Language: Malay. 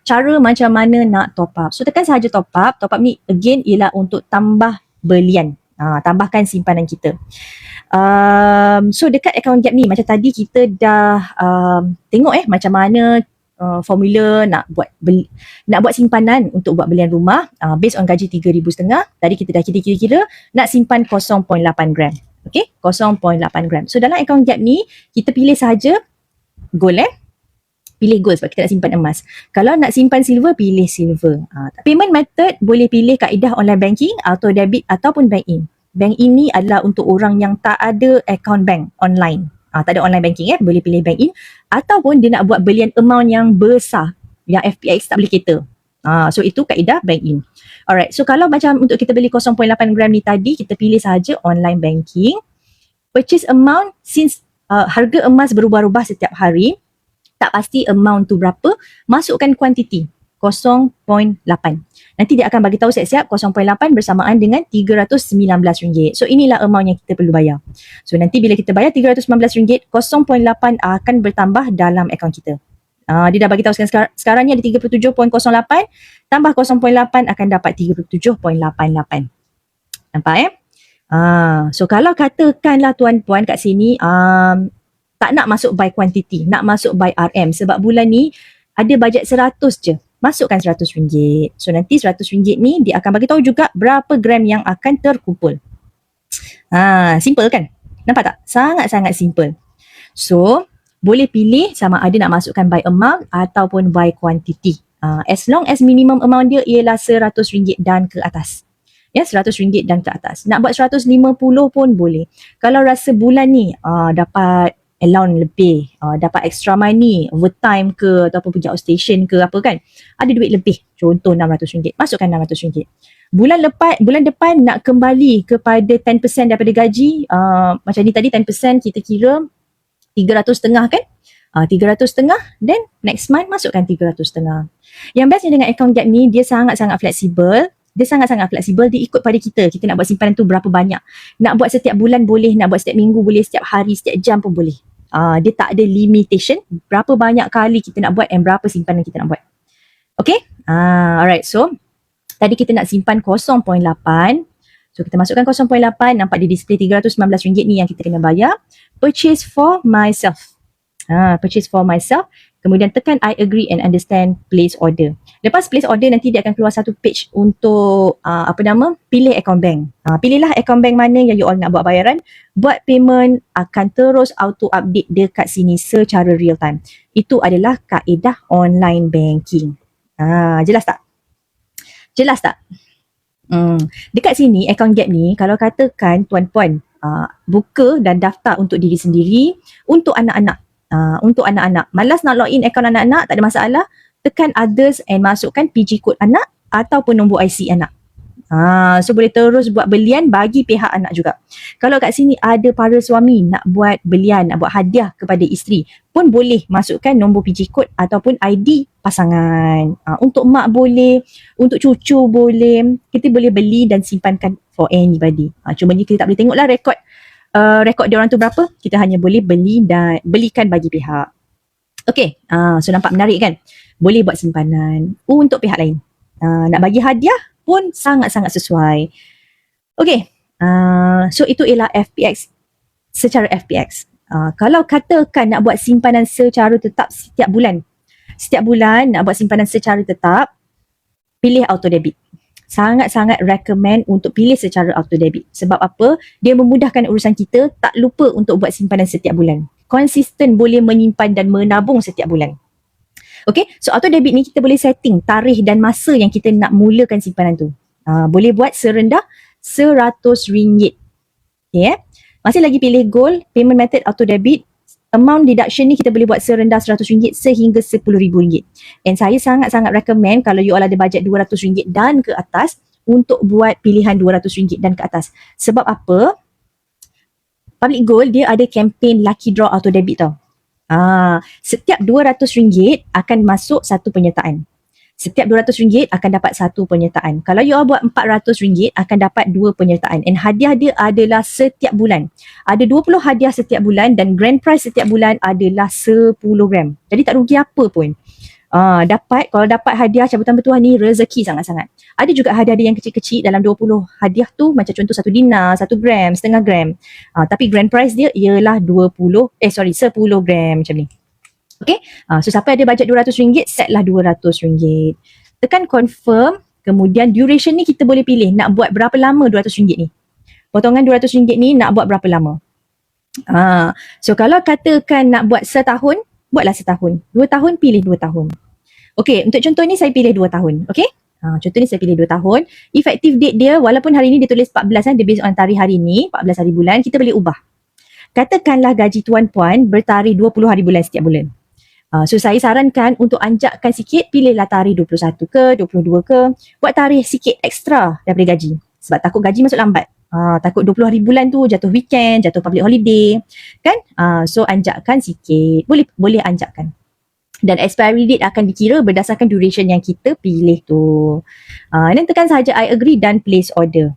cara macam mana nak top up. So tekan sahaja top up. Top up ni again ialah untuk tambah belian. Tambahkan simpanan kita. So dekat account gap ni macam tadi kita dah tengok macam mana formula nak buat simpanan untuk buat belian rumah based on gaji 3,500. Tadi kita dah kira-kira nak simpan 0.8 gram. Okay, 0.8 gram. So dalam account gap ni kita pilih sahaja gold pilih gold sebab kita nak simpan emas. Kalau nak simpan silver, pilih silver. Payment method boleh pilih kaedah online banking, auto debit ataupun bank in. Bank in ni adalah untuk orang yang tak ada account bank online. Tak ada online banking boleh pilih bank in, ataupun dia nak buat belian amount yang besar yang FPX tak boleh cater. So itu kaedah bank in. Alright, so kalau macam untuk kita beli 0.8 gram ni tadi, kita pilih sahaja online banking. Purchase amount, since harga emas berubah-ubah setiap hari, tak pasti amount tu berapa, masukkan kuantiti 0.8. Nanti dia akan bagi tahu siap-siap 0.8 bersamaan dengan RM319. So inilah amount yang kita perlu bayar. So nanti bila kita bayar RM319, 0.8 akan bertambah dalam akaun kita. Dia dah bagi tahu sekarang ni ada 37.08, tambah 0.8 akan dapat 37.88. Nampak so kalau katakanlah tuan-puan kat sini tak nak masuk by quantity, nak masuk by RM, sebab bulan ni ada bajet 100 je, masukkan RM100. So nanti RM100 ni dia akan bagi tahu juga berapa gram yang akan terkumpul. Simple kan? Nampak tak? Sangat-sangat simple. So boleh pilih sama ada nak masukkan by amount ataupun by quantity. As long as minimum amount dia ialah RM100 dan ke atas. RM100 dan ke atas. Nak buat 150 pun boleh. Kalau rasa bulan ni dapat allowance lebih, dapat extra money, overtime ke ataupun pergi outstation ke apa kan, ada duit lebih, contoh RM600, masukkan RM600. Bulan depan nak kembali kepada 10% daripada gaji, macam ni tadi 10% kita kira 300.5 kan, 300.5, then next month masukkan 300.5. Yang bestnya dengan account gap ni, dia sangat-sangat fleksibel. Dia ikut pada kita nak buat simpanan tu berapa banyak. Nak buat setiap bulan boleh, nak buat setiap minggu boleh, setiap hari, setiap jam pun boleh. Dia tak ada limitation berapa banyak kali kita nak buat dan berapa simpanan kita nak buat. Okay, alright, so tadi kita nak simpan 0.8. So kita masukkan 0.8, nampak di display RM319 ni yang kita kena bayar. Purchase for myself. Purchase for myself. Kemudian tekan I agree and understand, place order. Lepas place order, nanti dia akan keluar satu page untuk pilih account bank. Pilihlah account bank mana yang you all nak buat bayaran. Buat payment, akan terus auto update dekat sini secara real time. Itu adalah kaedah online banking. Jelas tak? Jelas tak? Dekat sini account gap ni, kalau katakan tuan-puan buka dan daftar untuk diri sendiri, untuk anak-anak. Untuk anak-anak, malas nak login akaun anak-anak, tak ada masalah, tekan others and masukkan PG code anak ataupun nombor IC anak. So boleh terus buat belian bagi pihak anak juga. Kalau kat sini ada para suami nak buat belian, nak buat hadiah kepada isteri, pun boleh masukkan nombor PG code ataupun ID pasangan. Untuk mak boleh, untuk cucu boleh, kita boleh beli dan simpankan for anybody. Cuma kita tak boleh tengoklah rekod dia orang tu berapa, kita hanya boleh beli dan belikan bagi pihak. Okay, so nampak menarik kan? Boleh buat simpanan untuk pihak lain. Nak bagi hadiah pun sangat-sangat sesuai. Okay, so itu ialah FPX, secara FPX. Kalau katakan nak buat simpanan secara tetap setiap bulan nak buat simpanan secara tetap, pilih auto debit. Sangat-sangat recommend untuk pilih secara auto debit. Sebab apa? Dia memudahkan urusan kita, tak lupa untuk buat simpanan setiap bulan. Konsisten boleh menyimpan dan menabung setiap bulan. Okay, so auto debit ni kita boleh setting tarikh dan masa yang kita nak mulakan simpanan tu. Boleh buat serendah RM100. Okay, masih lagi pilih gold, payment method auto debit. Amount deduction ni kita boleh buat serendah RM100 sehingga RM10,000. And saya sangat-sangat recommend kalau you all ada bajet RM200 dan ke atas untuk buat pilihan RM200 dan ke atas. Sebab apa? Public Gold dia ada campaign Lucky Draw Auto Debit tau. Setiap RM200 akan masuk satu penyertaan. Setiap RM200 akan dapat satu penyertaan. Kalau you all buat RM400 akan dapat 2 penyertaan. And hadiah dia adalah setiap bulan. Ada 20 hadiah setiap bulan dan grand prize setiap bulan adalah 10 gram. Jadi tak rugi apa pun. Kalau dapat hadiah cabutan bertuah ni rezeki sangat-sangat. Ada juga hadiah-hadiah yang kecil-kecil dalam 20 hadiah tu, macam contoh 1 dinar, 1 gram, setengah gram. Tapi grand prize dia ialah 10 gram macam ni. Okay, so siapa ada bajet RM200, set lah RM200. Tekan confirm, kemudian duration ni kita boleh pilih nak buat berapa lama RM200 ni. Potongan RM200 ni nak buat berapa lama. So kalau katakan nak buat setahun, buatlah setahun. 2 tahun, pilih 2 tahun. Okey, untuk contoh ni saya pilih 2 tahun. Okey? Contoh ni saya pilih 2 tahun. Effective date dia, walaupun hari ni dia tulis 14 dia based on tarikh hari ni, 14 hari bulan, kita boleh ubah. Katakanlah gaji tuan-puan bertarikh 20 hari bulan setiap bulan. So saya sarankan untuk anjakkan sikit, pilihlah tarikh 21 ke, 22 ke, buat tarikh sikit ekstra daripada gaji. Sebab takut gaji masuk lambat. Takut 20 hari bulan tu jatuh weekend, jatuh public holiday, kan? So anjakkan sikit, boleh anjakkan. Dan expiry date akan dikira berdasarkan duration yang kita pilih tu. Dan tekan sahaja I agree dan place order.